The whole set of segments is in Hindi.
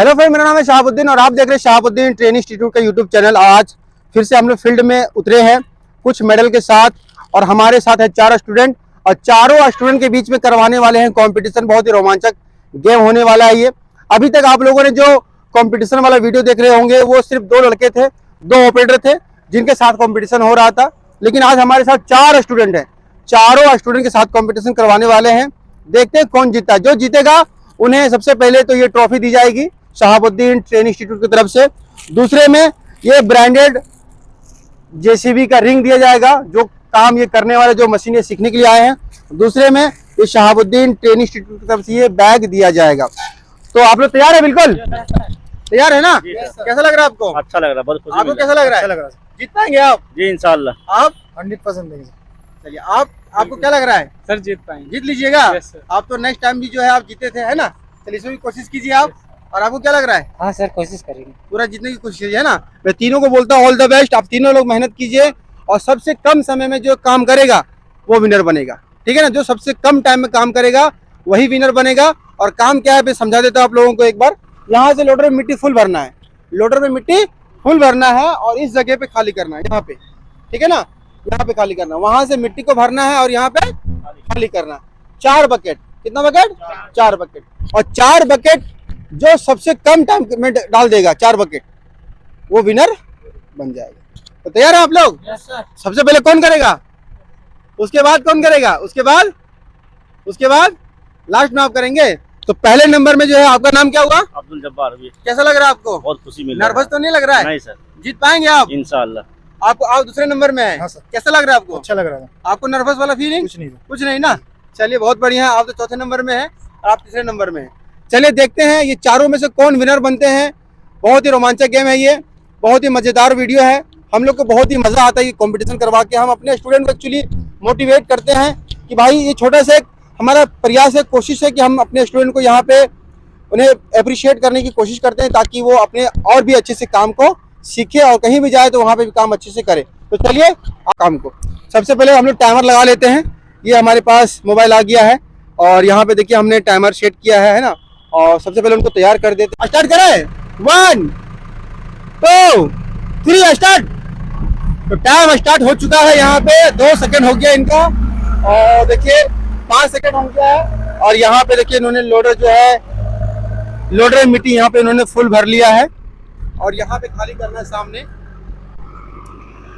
हेलो फ्रेंड, मेरा नाम है शहाबुद्दीन और आप देख रहे हैं शहाबुद्दीन ट्रेनिंग इंस्टीट्यूट का यूट्यूब चैनल। आज फिर से हम लोग फील्ड में उतरे हैं कुछ मेडल के साथ और हमारे साथ है 4 स्टूडेंट और चारों स्टूडेंट के बीच में करवाने वाले हैं कंपटीशन। बहुत ही रोमांचक गेम होने वाला है ये। अभी तक आप लोगों ने जो कंपटीशन वाला वीडियो देख रहे होंगे वो सिर्फ 2 लड़के थे, 2 ऑपरेटर थे जिनके साथ कंपटीशन हो रहा था। लेकिन आज हमारे साथ 4 स्टूडेंट हैं, चारों स्टूडेंट के साथ कंपटीशन करवाने वाले हैं। देखते हैं कौन जीतता है। जो जीतेगा उन्हें सबसे पहले तो ये ट्रॉफी दी जाएगी शहाबुद्दीन ट्रेनिंग इंस्टीट्यूट की तरफ से। दूसरे में ये ब्रांडेड जेसीबी का रिंग दिया जाएगा, जो काम ये करने वाले जो मशीन ये सीखने के लिए आए हैं। दूसरे में ये शहाबुद्दीन ट्रेनिंग इंस्टीट्यूट की तरफ से ये बैग दिया जाएगा। तो आप लोग तैयार है? बिल्कुल तैयार है ना? कैसा लग रहा है आपको? अच्छा लग रहा है, बहुत खुशी। आपको कैसा लग रहा है? जीत पाएंगे आप? जी इंशाल्लाह। आप 100% देंगे। चलिए, आपको क्या लग रहा है? सर जीत पाएंगे। जीत लीजिएगा। सर। आप तो नेक्स्ट टाइम भी जो है आप जीते थे, है ना? चलिए इसमें भी कोशिश कीजिए आप। और आपको क्या लग रहा है? हाँ सर, कोशिश करेंगे। पूरा जीतने की कोशिश कीजिए, है ना? मैं तीनों को बोलता हूँ ऑल द बेस्ट। आप तीनों लोग मेहनत कीजिए और सबसे कम समय में जो काम करेगा वो विनर बनेगा, ठीक है ना? जो सबसे कम टाइम में काम करेगा वही विनर बनेगा। और काम क्या है मैं समझा देता हूँ आप लोगों को एक बार। यहाँ से लोडर में मिट्टी फुल भरना है, लोडर में मिट्टी फुल भरना है और इस जगह पे खाली करना है, यहाँ पे, ठीक है ना? यहाँ पे खाली करना है, वहां से मिट्टी को भरना है और यहाँ पे खाली करना है। 4 बकेट। कितना बकेट? 4 बकेट। और 4 बकेट जो सबसे कम टाइम में डाल देगा 4 बकेट वो विनर बन जाएगा। तो तैयार है आप लोग? Yes sir. सबसे पहले कौन करेगा, उसके बाद कौन करेगा, उसके बाद लास्ट में आप करेंगे। तो पहले नंबर में जो है आपका नाम क्या हुआ? अब्दुल जब्बार। भी कैसा लग रहा है आपको? बहुत खुशी मिली। नर्वस तो नहीं लग रहा है? नहीं सर। जीत पाएंगे आप इंशाल्लाह। आप दूसरे नंबर में है। हाँ सर। कैसा लग रहा है आपको? अच्छा लग रहा था। आपको नर्वस वाला फीलिंग? कुछ नहीं ना? चलिए बहुत बढ़िया है। आप तो चौथे नंबर में है और आप तीसरे नंबर में है। चलिए देखते हैं ये चारों में से कौन विनर बनते हैं। बहुत ही रोमांचक गेम है ये, बहुत ही मजेदार वीडियो है। हम लोग को बहुत ही मजा आता है ये कंपटीशन करवा के। हम अपने स्टूडेंट को एक्चुअली मोटिवेट करते हैं कि भाई ये छोटा सा एक हमारा प्रयास है, कोशिश है कि हम अपने स्टूडेंट को यहाँ पे उन्हें अप्रिशिएट करने की कोशिश करते हैं ताकि वो अपने और भी अच्छे से काम को सीखे और कहीं भी जाए तो वहाँ पे भी काम अच्छे से करे। तो चलिए काम को सबसे पहले हम लोग टाइमर लगा लेते हैं। ये हमारे पास मोबाइल आ गया है और यहाँ पे देखिए हमने टाइमर सेट किया है ना? और सबसे पहले उनको तैयार कर देते हैं। स्टार्ट करें? 1 2 3 स्टार्ट। तो टाइम स्टार्ट हो चुका है। यहाँ पे 2 सेकंड हो गया इनका और देखिए 5 सेकंड हो गया है। और यहाँ पे देखिए इन्होंने लोडर जो है, लोडर मिट्टी यहाँ पे इन्होंने फुल भर लिया है और यहाँ पे खाली करना है सामने।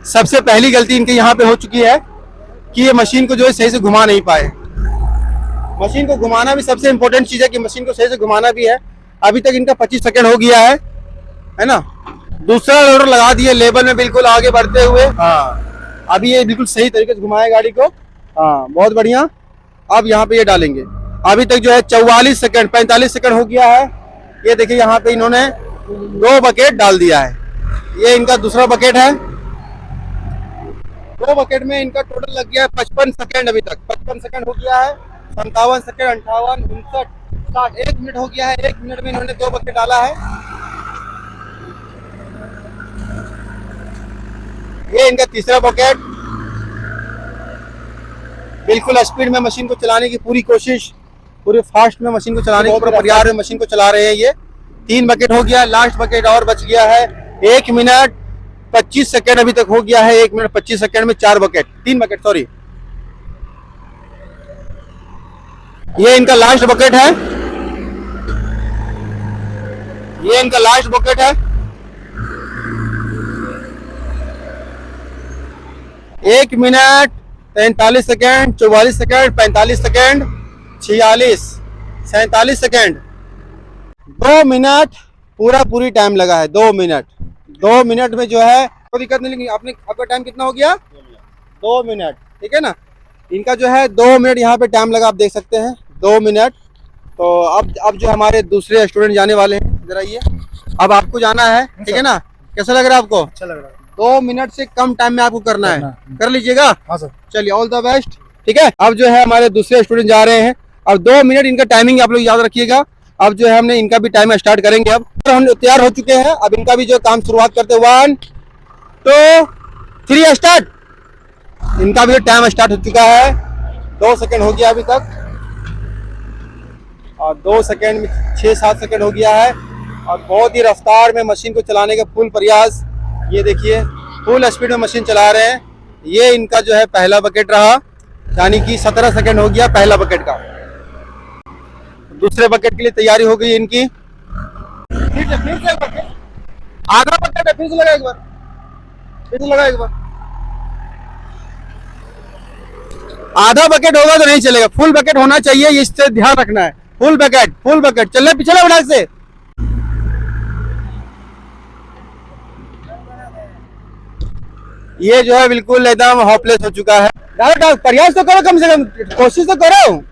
सबसे पहली गलती इनकी यहाँ पे हो चुकी है कि ये मशीन को जो है सही से घुमा नहीं पाए। मशीन को घुमाना भी सबसे इंपॉर्टेंट चीज है कि मशीन को सही से घुमाना भी है। अभी तक इनका 25 सेकंड हो गया है ना? दूसरा लोडर लगा दिए लेवल में बिल्कुल आगे बढ़ते हुए। हाँ, अभी ये बिल्कुल सही तरीके से घुमाए गाड़ी को। हाँ बहुत बढ़िया। अब यहाँ पे ये डालेंगे। अभी तक जो है 44 सेकंड 45 सेकंड हो गया है। ये देखिए यहाँ पे इन्होंने 2 बकेट डाल दिया है। ये इनका दूसरा बकेट है। 2 बकेट में इनका टोटल लग गया है 55 सेकंड। अभी तक 55 सेकंड हो गया है। 57 सेकंड 58 59 60 1 मिनट हो गया है। 1 मिनट में इन्होंने 2 बकेट डाला है। ये इनका तीसरा बकेट। बिल्कुल स्पीड में मशीन को चलाने की पूरी कोशिश, पूरे फास्ट में मशीन को चलाने की पूरा प्रयास में मशीन को चला रहे हैं। ये 3 बकेट हो गया। लास्ट बकेट और बच गया है। 1 मिनट 25 सेकंड अभी तक हो गया है। 1 मिनट 25 सेकंड में 4 बकेट 3 बकेट सॉरी। ये इनका लास्ट बकेट है। ये इनका लास्ट बकेट है। 1 minute 43 second 44 second 45 second 46 47 second 2 minute पूरी टाइम लगा है। 2 मिनट में जो है कोई दिक्कत नहीं। लेकिन आपका टाइम कितना हो गया? 2 मिनट, ठीक है ना? इनका जो है 2 मिनट यहाँ पे टाइम लगा, आप देख सकते हैं 2 मिनट। तो अब जो हमारे दूसरे स्टूडेंट जाने वाले हैं, इधर आइए। अब आपको जाना है, ठीक है ना? कैसा लग रहा है आपको? अच्छा लग रहा है। 2 मिनट से कम टाइम में आपको करना है, कर लीजिएगा। हाँ सर। चलिए ऑल द बेस्ट, ठीक है? अब जो है हमारे दूसरे स्टूडेंट जा रहे हैं। अब 2 मिनट इनका टाइमिंग आप लोग याद रखिएगा। अब जो है हमने इनका भी टाइम स्टार्ट करेंगे। अब हम तैयार हो चुके हैं। अब इनका भी जो काम शुरुआत करते हैं। 1 2 3 स्टार्ट। इनका भी टाइम स्टार्ट हो चुका है। 2 सेकंड हो गया अभी तक और 2 सेकंड में 6-7 सेकंड हो गया है। और बहुत ही रफ्तार में मशीन को चलाने का फुल प्रयास। ये देखिए फुल स्पीड में मशीन चला रहे हैं। ये इनका जो है पहला बकेट रहा, यानी कि 17 सेकंड हो गया पहला बकेट का। दूसरे बकेट के लिए तैयारी हो गई इनकी। फिर से एक बकेट, आधा बकेट है, फिर से लगा एक बार, फिर से लगा एक बार। आधा बकेट होगा तो नहीं चलेगा, फुल बकेट होना चाहिए, इससे ध्यान रखना है। Full bucket, full bucket. चल पिछले बना से। ये जो है बिल्कुल एकदम होपलेस हो चुका है। डालो प्रयास तो करो, कम से कम कोशिश तो करो।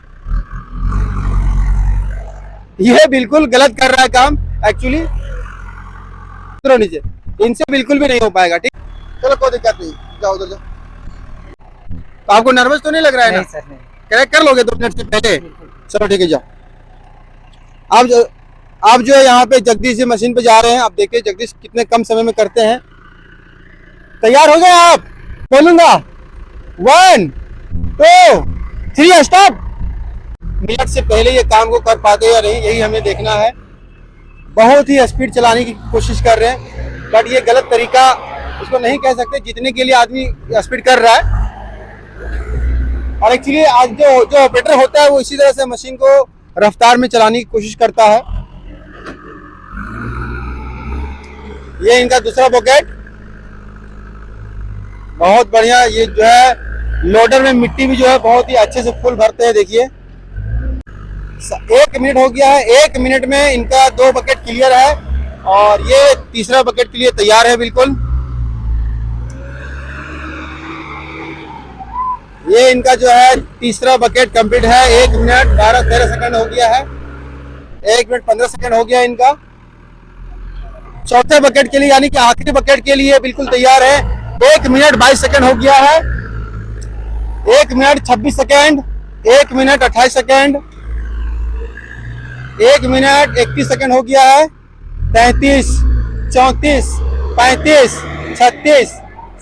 ये बिल्कुल गलत कर रहा है काम एक्चुअली। नीचे इनसे बिल्कुल भी नहीं हो पाएगा। ठीक, चलो कोई दिक्कत नहीं, जाओ उधर जाओ। तो आपको नर्वस तो नहीं लग रहा है ना? सर नहीं। करेक्ट कर लोगे 2 मिनट से पहले? चलो ठीक है, जाओ। आप जो है यहाँ पे जगदीश जी मशीन पे जा रहे हैं। आप देखिए जगदीश कितने कम समय में करते हैं। तैयार हो गए आप? बोलूंगा 1 2 3 स्टार्ट। मिनट से पहले ये काम को कर पाते या नहीं, यही हमें देखना है। बहुत ही स्पीड चलाने की कोशिश कर रहे हैं, बट ये गलत तरीका उसको नहीं कह सकते, जितने के लिए आदमी स्पीड कर रहा है। और एक्चुअली आज जो ऑपरेटर होता है वो इसी तरह से मशीन को रफ्तार में चलाने की कोशिश करता है। ये इनका दूसरा बकेट, बहुत बढ़िया। ये जो है लोडर में मिट्टी भी जो है बहुत ही अच्छे से फुल भरते हैं। देखिए 1 मिनट हो गया है, 1 मिनट में इनका 2 बकेट क्लियर है और ये तीसरा बकेट के लिए तैयार है बिल्कुल। ये इनका जो है तीसरा बकेट कंप्लीट है। 1 मिनट 12-13 सेकंड हो गया है, 1 मिनट 15 सेकंड हो गया इनका। चौथे बकेट के लिए यानी कि आखिरी बकेट के लिए बिल्कुल तैयार है। 1 मिनट 22 सेकंड हो गया है, 1 minute 26 second, 1 minute 28 second, 1 minute 31 second हो गया है। 33 34 35 36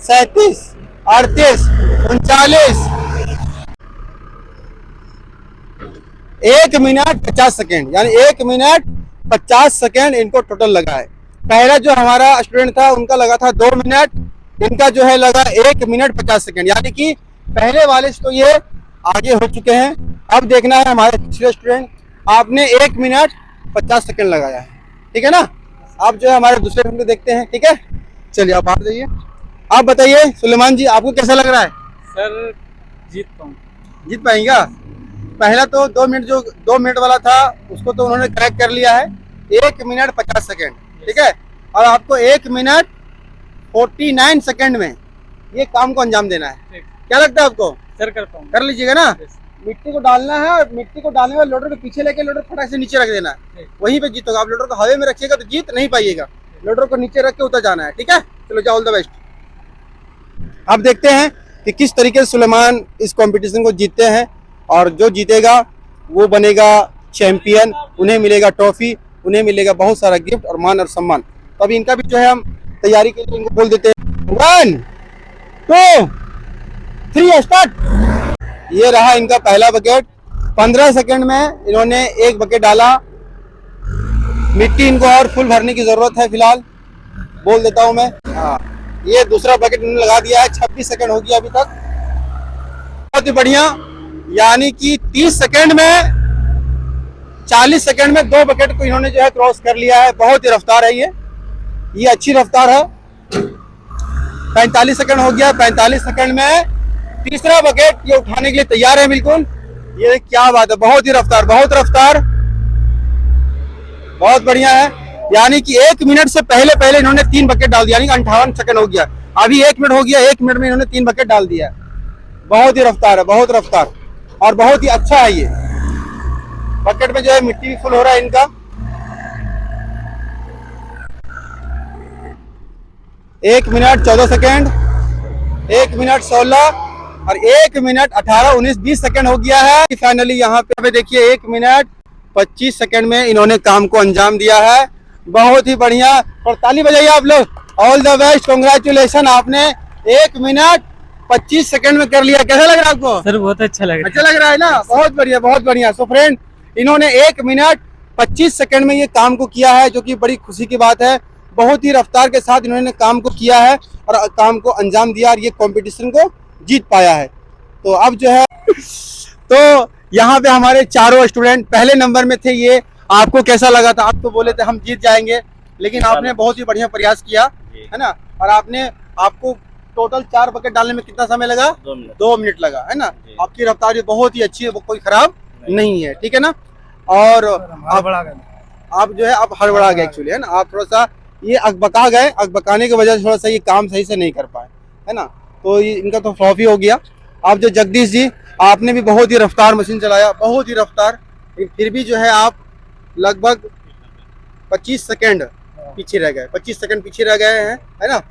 37 38 39 1 मिनट 50 सेकंड, यानी 1 मिनट 50 सेकंड इनको टोटल लगा है। पहला जो हमारा स्टूडेंट था उनका लगा था 2 मिनट, इनका जो है लगा 1 मिनट 50 सेकंड, यानी कि पहले वाले से तो ये आगे हो चुके हैं। अब देखना है हमारे दूसरे स्टूडेंट, आपने 1 मिनट 50 सेकंड लगाया है, ठीक है ना? आप जो है हमारे दूसरे स्टूडेंट को देखते हैं, ठीक है? चलिए आप बाहर जाइए। आप बताइए सुलेमान जी, आपको कैसा लग रहा है? सर जीत पाएंगा? पहला तो 2 मिनट वाला था उसको तो उन्होंने क्रैक कर लिया है। 1 मिनट 50 सेकंड, ठीक है? और आपको 1 मिनट 49 सेकंड में ये काम को अंजाम देना है। क्या लगता है आपको? सर कर पाऊंगा। कर लीजिएगा ना? मिट्टी को डालना है और मिट्टी को डालने में लोडर को पीछे लेके लोडर फटाक से नीचे रख देना है, वहीं पे जीतोगे। आप लोडर को हवा में रखिएगा तो जीत नहीं पाइएगा, लोडर को नीचे रख के उतर जाना है, ठीक है? चलो जाओ, ऑल द बेस्ट। अब देखते हैं कि किस तरीके से सुलेमान इस कंपटीशन को जीतते हैं, और जो जीतेगा वो बनेगा चैंपियन, उन्हें मिलेगा ट्रॉफी, उन्हें मिलेगा बहुत सारा गिफ्ट और मान और सम्मान। तो अभी इनका भी जो है हम तैयारी के लिए इनको बोल देते हैं। 1 2 3 स्टार्ट। ये रहा इनका पहला बकेट। 15 सेकंड में इन्होंने 1 बकेट डाला। मिट्टी इनको और फुल भरने की जरूरत है फिलहाल, बोल देता हूं मैं। हाँ, ये दूसरा बकेट इन्होंने लगा दिया है। 26 सेकंड हो गया अभी तक, बहुत ही बढ़िया। यानी कि 30 सेकंड में 40 सेकंड में 2 बकेट को इन्होंने जो है क्रॉस कर लिया है। बहुत ही रफ्तार है ये अच्छी रफ्तार है। 45 सेकंड हो गया, 45 सेकंड में तीसरा बकेट ये उठाने के लिए तैयार है बिल्कुल। ये क्या बात है, बहुत ही रफ्तार, बहुत रफ्तार, बहुत बढ़िया है। यानी कि 1 मिनट से पहले इन्होंने 3 बकेट डाल दिया, यानी 58 सेकंड हो गया। अभी 1 मिनट हो गया, 1 मिनट में इन्होंने 3 बकेट डाल दिया। बहुत ही रफ्तार है, बहुत रफ्तार, और बहुत ही अच्छा है। ये बकेट में जो है मिट्टी भी फुल हो रहा है इनका। 1 मिनट 14 सेकंड, 1 मिनट 16 और 1 मिनट 18 19 20 सेकंड हो गया है। फाइनली यहाँ पे देखिए 1 मिनट 25 सेकंड में इन्होंने काम को अंजाम दिया है। बहुत ही बढ़िया, और ताली बजाइए आप लोग। ऑल द बेस्ट, कांग्रेचुलेशन, आपने 1 मिनट 25 सेकंड में कर लिया। कैसा लग रहा है आपको? सर बहुत अच्छा लग रहा है। अच्छा लग रहा है ना? बहुत बढ़िया, बहुत बढ़िया। सो फ्रेंड, इन्होंने 1 मिनट 25 सेकंड में ये काम को किया है, जो कि बड़ी खुशी की बात है। बहुत ही रफ्तार के साथ इन्होंने काम को किया है और काम को अंजाम दिया और ये कंपटीशन को जीत पाया है। तो अब जो है तो यहाँ पे हमारे चारों स्टूडेंट पहले नंबर में थे। ये आपको कैसा लगा था? आप तो बोले थे हम जीत जाएंगे, लेकिन आपने बहुत ही बढ़िया प्रयास किया, है ना। और आपको टोटल 4 बकेट डालने में कितना समय लगा? 2 मिनट लगा, है ना। आपकी रफ्तार भी बहुत ही अच्छी है, वो कोई खराब नहीं है, ठीक है ना। और आप जो है आप हड़बड़ा गए एक्चुअली, है ना। आप थोड़ा सा ये अकबका गए, अकबकाने की वजह से थोड़ा सा ये काम सही से नहीं कर पाए, है ना। तो ये इनका तो फ्लॉप ही हो गया। आप जो जगदीश जी, आपने भी बहुत ही रफ्तार मशीन चलाया, बहुत ही रफ्तार, फिर भी जो है आप लगभग 25 सेकंड पीछे रह गए, 25 सेकंड पीछे रह गए हैं, है ना।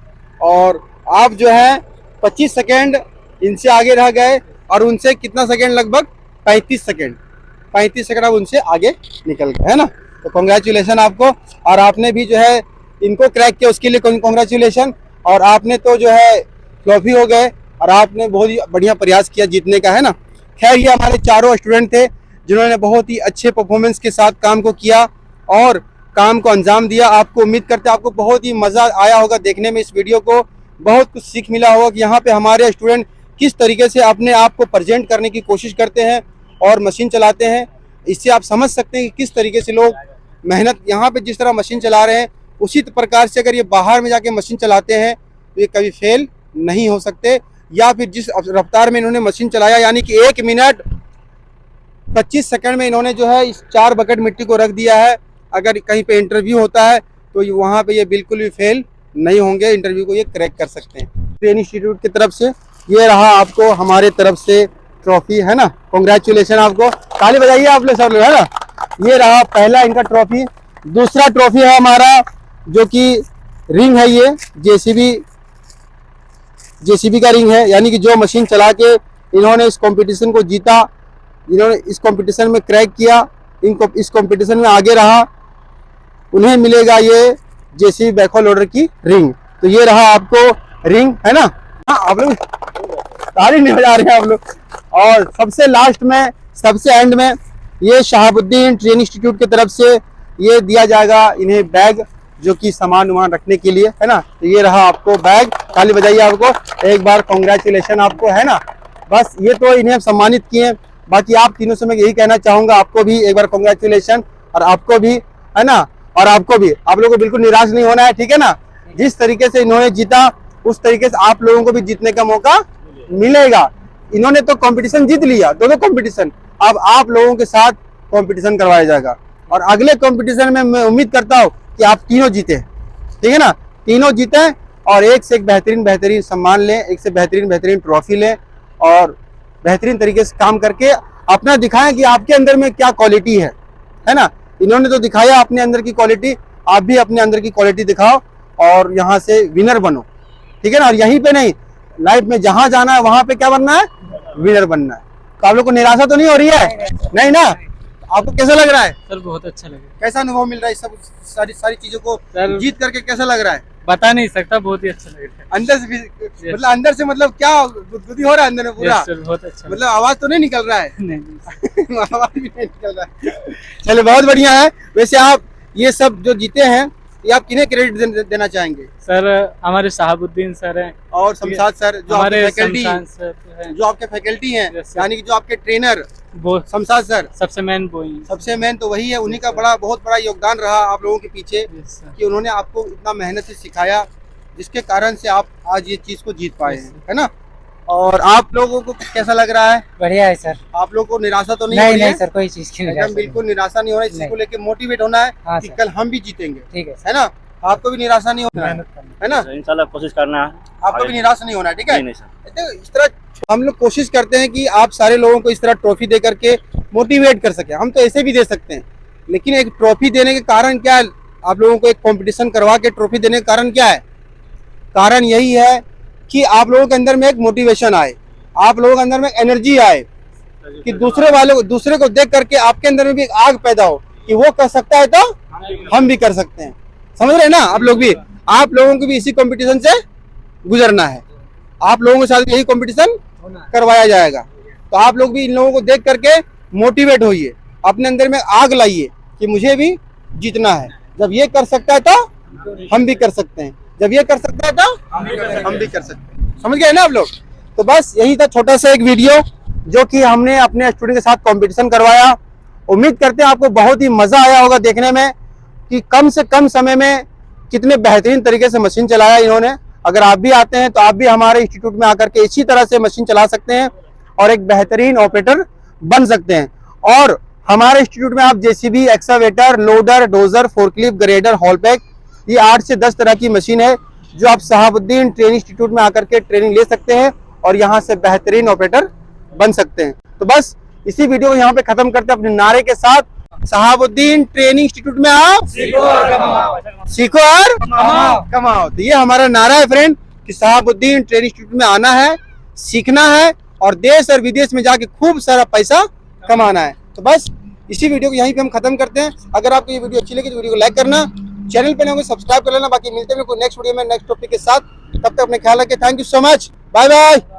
और आप जो है 25 सेकंड इनसे आगे रह गए और उनसे कितना सेकंड? लगभग 35 सेकंड आप उनसे आगे निकल गए, है ना। तो कॉन्ग्रेचुलेशन आपको। और आपने भी जो है इनको क्रैक किया, उसके लिए कॉन्ग्रेचुलेशन। और आपने तो जो है फ्लॉप ही हो गए और आपने बहुत ही बढ़िया प्रयास किया जीतने का, है ना। खैर, ये हमारे चारों स्टूडेंट थे जिन्होंने बहुत ही अच्छे परफॉर्मेंस के साथ काम को किया और काम को अंजाम दिया। आपको उम्मीद करते हैं आपको बहुत ही मज़ा आया होगा देखने में इस वीडियो को, बहुत कुछ सीख मिला होगा कि यहाँ पे हमारे स्टूडेंट किस तरीके से अपने आप को प्रेजेंट करने की कोशिश करते हैं और मशीन चलाते हैं। इससे आप समझ सकते हैं कि किस तरीके से लोग मेहनत, यहाँ पे जिस तरह मशीन चला रहे हैं उसी प्रकार से अगर ये बाहर में जाके मशीन चलाते हैं तो ये कभी फेल नहीं हो सकते। या फिर जिस रफ्तार में इन्होंने मशीन चलाया, यानी कि 1 मिनट 25 सेकंड में इन्होंने जो है इस 4 बकेट मिट्टी को रख दिया है। अगर कहीं पे इंटरव्यू होता है तो वहाँ पे ये बिल्कुल भी फेल नहीं होंगे, इंटरव्यू को ये क्रैक कर सकते हैं। ट्रेन इंस्टीट्यूट की तरफ से ये रहा आपको हमारे तरफ से ट्रॉफी, है ना। कॉन्ग्रेचुलेशन आपको, ताली बजाइए आप लोग सब लोग, है ना। ये रहा पहला इनका ट्रॉफी। दूसरा ट्रॉफी है हमारा जो कि रिंग है, ये जेसीबी का रिंग है, यानी कि जो मशीन चला के इन्होंने इस कंपटीशन को जीता, इन्होंने इस कंपटीशन में क्रैक किया, इनको इस कंपटीशन में आगे रहा, उन्हें मिलेगा ये जेसीबी बैकहो लोडर की रिंग। तो ये रहा आपको रिंग, है ना। हाँ, आप लोग ताली नहीं बजा रहे हैं आप लोग। और सबसे लास्ट में, सबसे एंड में ये शहाबुद्दीन ट्रेन इंस्टीट्यूट की तरफ से ये दिया जाएगा इन्हें बैग, जो कि सामान वामान रखने के लिए, है ना। तो ये रहा आपको बैग, ताली बजाइए आपको एक बार, कॉन्ग्रेचुलेशन आपको, है ना। बस ये तो इन्हें सम्मानित किए, बाकी आप तीनों से मैं यही कहना चाहूंगा, आपको भी एक बार कॉन्ग्रेचुलेशन, और आपको भी, है ना। और आपको भी, आप लोगों को बिल्कुल निराश नहीं होना है, ठीक है ना। जिस तरीके से इन्होंने जीता उस तरीके से आप लोगों को भी जीतने का मौका मिलेगा। इन्होंने तो कंपटीशन जीत लिया, दोनों कंपटीशन, अब आप लोगों के साथ कंपटीशन करवाया जाएगा। और अगले कंपटीशन में मैं उम्मीद करता हूँ कि आप तीनों जीते, ठीक है ना। तीनों जीते और एक से एक बेहतरीन सम्मान लें, एक से बेहतरीन ट्रॉफी लें और बेहतरीन तरीके से काम करके अपना दिखाएं कि आपके अंदर में क्या क्वालिटी है ना। इन्होंने तो दिखाया अपने अंदर की क्वालिटी, आप भी अपने अंदर की क्वालिटी दिखाओ और यहाँ से विनर बनो, ठीक है ना। और यहीं पे नहीं, लाइफ में जहां जाना है वहां पे क्या बनना है? विनर बनना है। तो आप लोग को निराशा तो नहीं हो रही है? नहीं ना। आपको कैसा लग रहा है? सर बहुत अच्छा लगे। कैसा अनुभव मिल रहा है सब सारी चीजों को जीत करके? कैसा लग रहा है? बता नहीं सकता, बहुत ही अच्छा लग रहा है। अंदर से भी, मतलब अंदर से, मतलब क्या गुदगुदी हो रहा है अंदर में पूरा? सर बहुत अच्छा, मतलब आवाज तो नहीं निकल रहा है? नहीं आवाज भी नहीं निकल रहा है। चलिए, बहुत बढ़िया है। वैसे आप ये सब जो जीते हैं ये आप किन्हें क्रेडिट देना चाहेंगे? सर हमारे शहाबुद्दीन सर हैं और शमशाद सर, जो हमारे आपके फैकल्टी, जो आपके फैकल्टी हैं, यानी कि जो आपके ट्रेनर वो शमशाद सर, सबसे मेन वो ही, सबसे मेन तो वही है। उन्हीं का बहुत बड़ा योगदान रहा आप लोगों के पीछे, कि उन्होंने आपको इतना मेहनत से सिखाया, जिसके कारण से आप आज ये चीज को जीत पाए हैं, है ना। और आप लोगों को कैसा लग रहा है? बढ़िया है सर। आप लोगों को निराशा तो नहीं हो रही है? सर, कोई चीज की एकदम बिल्कुल निराशा नहीं हो रहा है। इसको लेके मोटिवेट होना है कि कल हम भी जीतेंगे, ठीक है ना। आपको भी निराशा नहीं होना है ना, इंशाल्लाह कोशिश करना है, आपको भी निराश नहीं होना है, ठीक है। नहीं सर। तो इस तरह हम लोग कोशिश करते हैं कि आप सारे लोगों को इस तरह ट्रॉफी दे करके मोटिवेट कर सके। हम तो ऐसे भी दे सकते हैं, लेकिन एक ट्रॉफी देने के कारण क्या है? आप लोगों को एक कंपटीशन करवा के ट्रॉफी देने का कारण क्या है? कारण यही है कि आप लोगों के अंदर में एक मोटिवेशन आए, आप लोगों के अंदर में एनर्जी आए, कि दूसरे को देख करके आपके अंदर में भी एक आग पैदा हो कि वो कर सकता है तो हम भी कर सकते हैं। समझ रहे हैं ना आप लोग भी? आप लोगों को भी इसी कंपटीशन से गुजरना है, आप लोगों के साथ यही कंपटीशन करवाया जाएगा। तो आप लोग भी इन लोगों को देख करके मोटिवेट होइए, अपने अंदर में आग लाइए कि मुझे भी जीतना है। जब ये कर सकता है तो हम भी कर सकते हैं, जब ये कर सकता है तो हम भी कर सकते हैं। समझ गए ना आप लोग? तो बस यही था छोटा सा एक वीडियो जो कि हमने अपने स्टूडेंट के साथ कंपटीशन करवाया। उम्मीद करते हैं आपको बहुत ही मजा आया होगा देखने में कि कम से कम समय में कितने बेहतरीन तरीके से मशीन चलाया इन्होंने। अगर आप भी आते हैं तो आप भी हमारे इंस्टीट्यूट में आकर के इसी तरह से मशीन चला सकते हैं और एक बेहतरीन ऑपरेटर बन सकते हैं। और हमारे इंस्टीट्यूट में आप JCB, excavator, loader, dozer, forklift, grader, haul pack, ये 8 से 10 तरह की मशीन है जो आप शहाबुद्दीन ट्रेनिंग इंस्टीट्यूट में आकर के ट्रेनिंग ले सकते हैं और यहाँ से बेहतरीन ऑपरेटर बन सकते हैं। तो बस इसी वीडियो को यहाँ पे खत्म करते हैं अपने नारे के साथ, शहाबुद्दीन ट्रेनिंग इंस्टीट्यूट में आप सीखो और कमाओ। तो ये हमारा नारा है फ्रेंड कि शहाबुद्दीन ट्रेनिंग इंस्टीट्यूट में आना है, सीखना है और देश और विदेश में जाके खूब सारा पैसा कमाना है। तो बस इसी वीडियो को यहीं पे हम खत्म करते हैं। अगर आपको ये वीडियो अच्छी लगी तो वीडियो को लाइक करना, चैनल पे नए होंगे सब्सक्राइब कर लेना। बाकी मिलते हैं कोई नेक्स्ट वीडियो में नेक्स्ट टॉपिक के साथ। तब तक अपने ख्याल रखें। Thank you so much, bye bye.